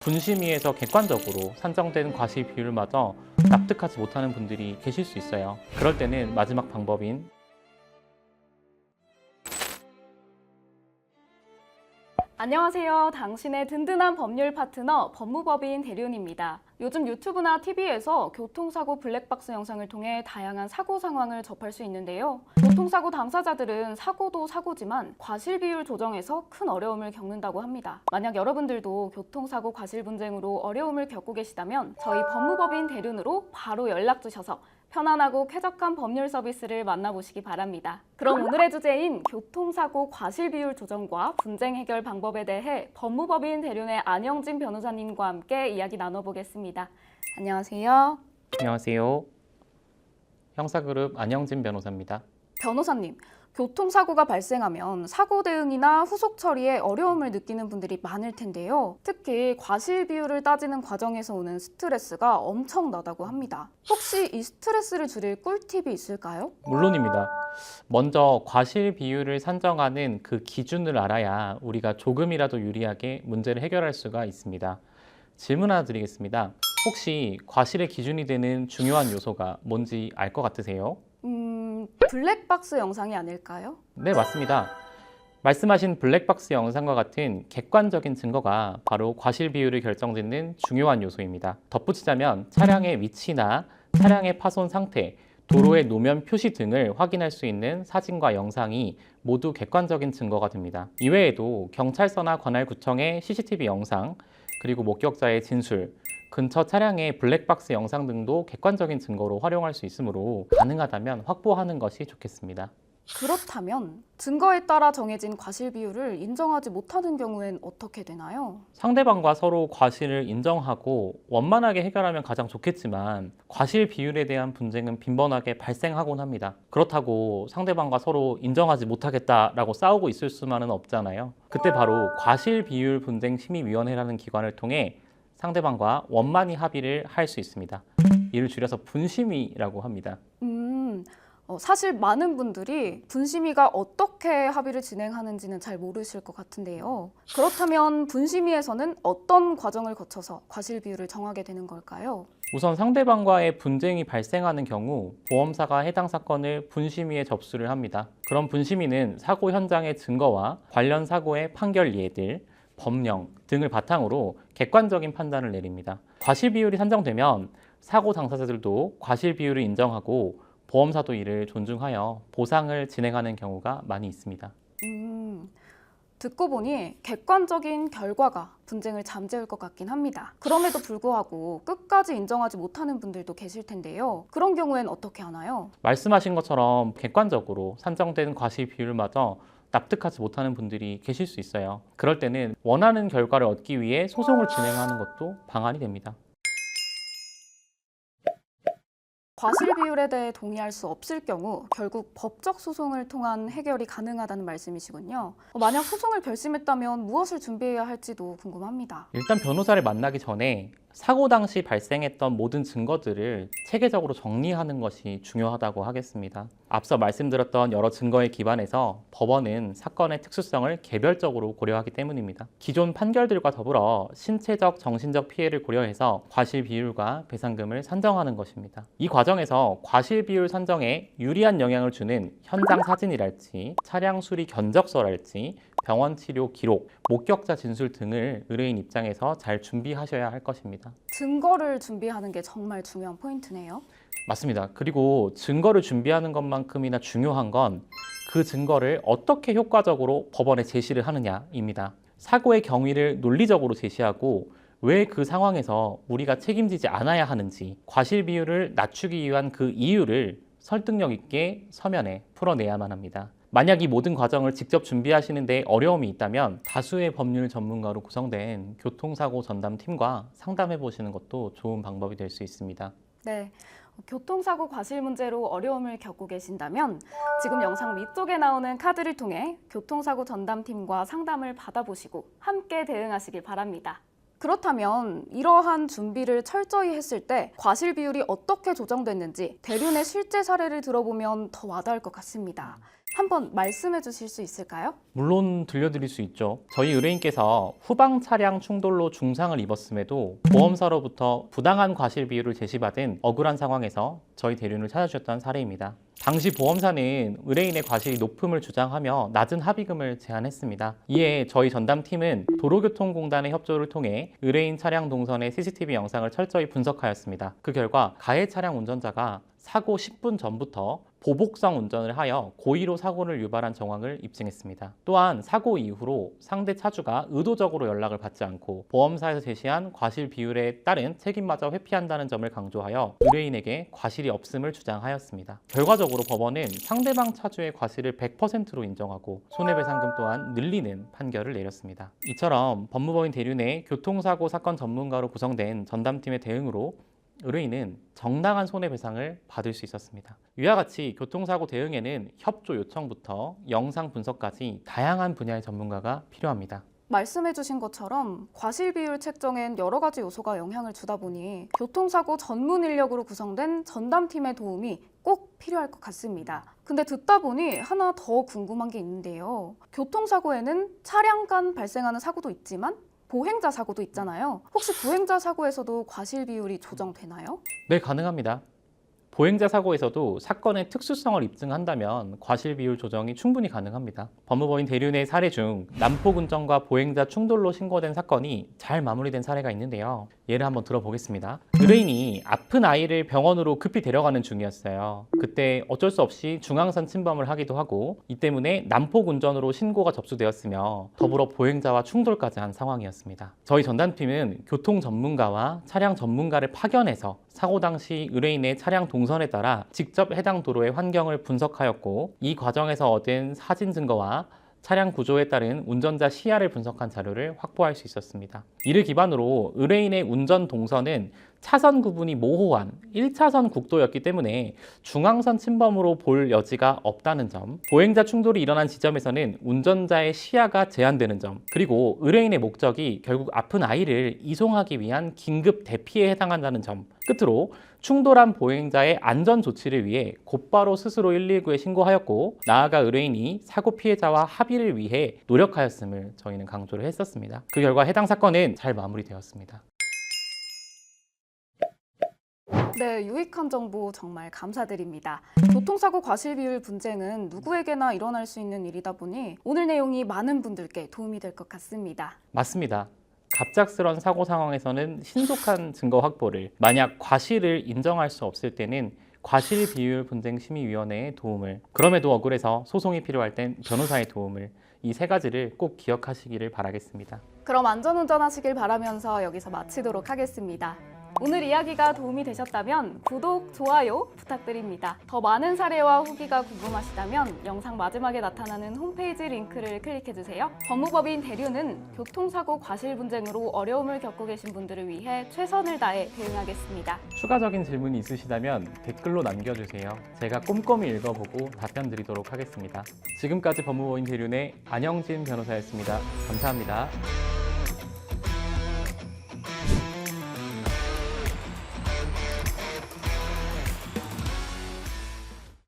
분심위에서 객관적으로 산정된 과실 비율마저 납득하지 못하는 분들이 계실 수 있어요. 그럴 때는 마지막 방법인 안녕하세요. 당신의 든든한 법률 파트너 법무법인 대리운입니다. 요즘 유튜브나 TV에서 교통사고 블랙박스 영상을 통해 다양한 사고 상황을 접할 수 있는데요. 교통사고 당사자들은 사고도 사고지만 과실 비율 조정에서 큰 어려움을 겪는다고 합니다. 만약 여러분들도 교통사고 과실 분쟁으로 어려움을 겪고 계시다면 저희 법무법인 대리운으로 바로 연락 주셔서 편안하고 쾌적한 법률 서비스를 만나보시기 바랍니다. 그럼 오늘의 주제인 교통사고 과실 비율 조정과 분쟁 해결 방법에 대해 법무법인 대리운의 안영진 변호사님과 함께 이야기 나눠보겠습니다. 안녕하세요. 안녕하세요. 형사그룹 안영진 변호사입니다. 변호사님, 교통사고가 발생하면 사고 대응이나 후속 처리에 어려움을 느끼는 분들이 많을 텐데요. 특히 과실 비율을 따지는 과정에서 오는 스트레스가 엄청나다고 합니다. 혹시 이 스트레스를 줄일 꿀팁이 있을까요? 물론입니다. 먼저 과실 비율을 산정하는 그 기준을 알아야 우리가 조금이라도 유리하게 문제를 해결할 수가 있습니다. 질문 하나 드리겠습니다. 혹시 과실의 기준이 되는 중요한 요소가 뭔지 알 것 같으세요? 블랙박스 영상이 아닐까요? 네, 맞습니다. 말씀하신 블랙박스 영상과 같은 객관적인 증거가 바로 과실 비율을 결정짓는 중요한 요소입니다. 덧붙이자면 차량의 위치나 차량의 파손 상태, 도로의 노면 표시 등을 확인할 수 있는 사진과 영상이 모두 객관적인 증거가 됩니다. 이외에도 경찰서나 관할구청의 CCTV 영상, 그리고 목격자의 진술, 근처 차량의 블랙박스 영상 등도 객관적인 증거로 활용할 수 있으므로 가능하다면 확보하는 것이 좋겠습니다. 그렇다면 증거에 따라 정해진 과실 비율을 인정하지 못하는 경우엔 어떻게 되나요? 상대방과 서로 과실을 인정하고 원만하게 해결하면 가장 좋겠지만 과실 비율에 대한 분쟁은 빈번하게 발생하곤 합니다. 그렇다고 상대방과 서로 인정하지 못하겠다라고 싸우고 있을 수만은 없잖아요. 그때 바로 과실 비율 분쟁 심의위원회라는 기관을 통해 상대방과 원만히 합의를 할 수 있습니다. 이를 줄여서 분심위라고 합니다. 사실 많은 분들이 분심위가 어떻게 합의를 진행하는지는 잘 모르실 것 같은데요. 그렇다면 분심위에서는 어떤 과정을 거쳐서 과실 비율을 정하게 되는 걸까요? 우선 상대방과의 분쟁이 발생하는 경우 보험사가 해당 사건을 분심위에 접수를 합니다. 그럼 분심위는 사고 현장의 증거와 관련 사고의 판결 예들, 법령 등을 바탕으로 객관적인 판단을 내립니다. 과실 비율이 산정되면 사고 당사자들도 과실 비율을 인정하고 보험사도 이를 존중하여 보상을 진행하는 경우가 많이 있습니다. 듣고 보니 객관적인 결과가 분쟁을 잠재울 것 같긴 합니다. 그럼에도 불구하고 끝까지 인정하지 못하는 분들도 계실 텐데요. 그런 경우엔 어떻게 하나요? 말씀하신 것처럼 객관적으로 산정된 과실 비율마저 납득하지 못하는 분들이 계실 수 있어요. 그럴 때는 원하는 결과를 얻기 위해 소송을 진행하는 것도 방안이 됩니다. 과실 비율에 대해 동의할 수 없을 경우 결국 법적 소송을 통한 해결이 가능하다는 말씀이시군요. 만약 소송을 결심했다면 무엇을 준비해야 할지도 궁금합니다. 일단 변호사를 만나기 전에 사고 당시 발생했던 모든 증거들을 체계적으로 정리하는 것이 중요하다고 하겠습니다. 앞서 말씀드렸던 여러 증거에 기반해서 법원은 사건의 특수성을 개별적으로 고려하기 때문입니다. 기존 판결들과 더불어 신체적, 정신적 피해를 고려해서 과실 비율과 배상금을 산정하는 것입니다. 이 과정에서 과실 비율 산정에 유리한 영향을 주는 현장 사진이랄지 차량 수리 견적서랄지 병원 치료 기록, 목격자 진술 등을 의뢰인 입장에서 잘 준비하셔야 할 것입니다. 증거를 준비하는 게 정말 중요한 포인트네요. 맞습니다. 그리고 증거를 준비하는 것만큼이나 중요한 건 그 증거를 어떻게 효과적으로 법원에 제시를 하느냐입니다. 사고의 경위를 논리적으로 제시하고 왜 그 상황에서 우리가 책임지지 않아야 하는지, 과실 비율을 낮추기 위한 그 이유를 설득력 있게 서면에 풀어내야만 합니다. 만약 이 모든 과정을 직접 준비하시는 데 어려움이 있다면 다수의 법률 전문가로 구성된 교통사고 전담팀과 상담해 보시는 것도 좋은 방법이 될 수 있습니다. 네, 교통사고 과실 문제로 어려움을 겪고 계신다면 지금 영상 위쪽에 나오는 카드를 통해 교통사고 전담팀과 상담을 받아보시고 함께 대응하시길 바랍니다. 그렇다면 이러한 준비를 철저히 했을 때 과실 비율이 어떻게 조정됐는지 대륜의 실제 사례를 들어보면 더 와닿을 것 같습니다. 한번 말씀해 주실 수 있을까요? 물론 들려드릴 수 있죠. 저희 의뢰인께서 후방 차량 충돌로 중상을 입었음에도 보험사로부터 부당한 과실 비율을 제시받은 억울한 상황에서 저희 대리운을 찾아주셨던 사례입니다. 당시 보험사는 의뢰인의 과실이 높음을 주장하며 낮은 합의금을 제안했습니다. 이에 저희 전담팀은 도로교통공단의 협조를 통해 의뢰인 차량 동선의 CCTV 영상을 철저히 분석하였습니다. 그 결과 가해 차량 운전자가 사고 10분 전부터 보복성 운전을 하여 고의로 사고를 유발한 정황을 입증했습니다. 또한 사고 이후로 상대 차주가 의도적으로 연락을 받지 않고 보험사에서 제시한 과실 비율에 따른 책임마저 회피한다는 점을 강조하여 의뢰인에게 과실이 없음을 주장하였습니다. 결과적으로 법원은 상대방 차주의 과실을 100%로 인정하고 손해배상금 또한 늘리는 판결을 내렸습니다. 이처럼 법무법인 대륜의 교통사고 사건 전문가로 구성된 전담팀의 대응으로 의뢰인은 정당한 손해배상을 받을 수 있었습니다. 이와 같이 교통사고 대응에는 협조 요청부터 영상 분석까지 다양한 분야의 전문가가 필요합니다. 말씀해 주신 것처럼 과실 비율 책정엔 여러 가지 요소가 영향을 주다 보니 교통사고 전문 인력으로 구성된 전담팀의 도움이 꼭 필요할 것 같습니다. 근데 듣다 보니 하나 더 궁금한 게 있는데요. 교통사고에는 차량 간 발생하는 사고도 있지만 보행자 사고도 있잖아요. 혹시 보행자 사고에서도 과실 비율이 조정되나요? 네, 가능합니다. 보행자 사고에서도 사건의 특수성을 입증한다면 과실 비율 조정이 충분히 가능합니다. 법무법인 대륜의 사례 중 난폭운전과 보행자 충돌로 신고된 사건이 잘 마무리된 사례가 있는데요. 예를 한번 들어보겠습니다. 의뢰인이 아픈 아이를 병원으로 급히 데려가는 중이었어요. 그때 어쩔 수 없이 중앙선 침범을 하기도 하고 이 때문에 난폭운전으로 신고가 접수되었으며 더불어 보행자와 충돌까지 한 상황이었습니다. 저희 전담팀은 교통 전문가와 차량 전문가를 파견해서 사고 당시 의뢰인의 차량 동선에 따라 직접 해당 도로의 환경을 분석하였고 이 과정에서 얻은 사진 증거와 차량 구조에 따른 운전자 시야를 분석한 자료를 확보할 수 있었습니다. 이를 기반으로 의뢰인의 운전 동선은 차선 구분이 모호한 1차선 국도였기 때문에 중앙선 침범으로 볼 여지가 없다는 점, 보행자 충돌이 일어난 지점에서는 운전자의 시야가 제한되는 점, 그리고 의뢰인의 목적이 결국 아픈 아이를 이송하기 위한 긴급 대피에 해당한다는 점, 끝으로 충돌한 보행자의 안전 조치를 위해 곧바로 스스로 119에 신고하였고 나아가 의뢰인이 사고 피해자와 합의를 위해 노력하였음을 저희는 강조를 했었습니다. 그 결과 해당 사건은 잘 마무리되었습니다. 네, 유익한 정보 정말 감사드립니다. 교통사고 과실 비율 분쟁은 누구에게나 일어날 수 있는 일이다 보니 오늘 내용이 많은 분들께 도움이 될 것 같습니다. 맞습니다. 갑작스런 사고 상황에서는 신속한 증거 확보를, 만약 과실을 인정할 수 없을 때는 과실 비율 분쟁 심의위원회의 도움을, 그럼에도 억울해서 소송이 필요할 땐 변호사의 도움을, 이 세 가지를 꼭 기억하시기를 바라겠습니다. 그럼 안전운전 하시길 바라면서 여기서 마치도록 하겠습니다. 오늘 이야기가 도움이 되셨다면 구독, 좋아요 부탁드립니다. 더 많은 사례와 후기가 궁금하시다면 영상 마지막에 나타나는 홈페이지 링크를 클릭해주세요. 법무법인 대륜은 교통사고 과실 분쟁으로 어려움을 겪고 계신 분들을 위해 최선을 다해 대응하겠습니다. 추가적인 질문이 있으시다면 댓글로 남겨주세요. 제가 꼼꼼히 읽어보고 답변 드리도록 하겠습니다. 지금까지 법무법인 대륜의 안영진 변호사였습니다. 감사합니다.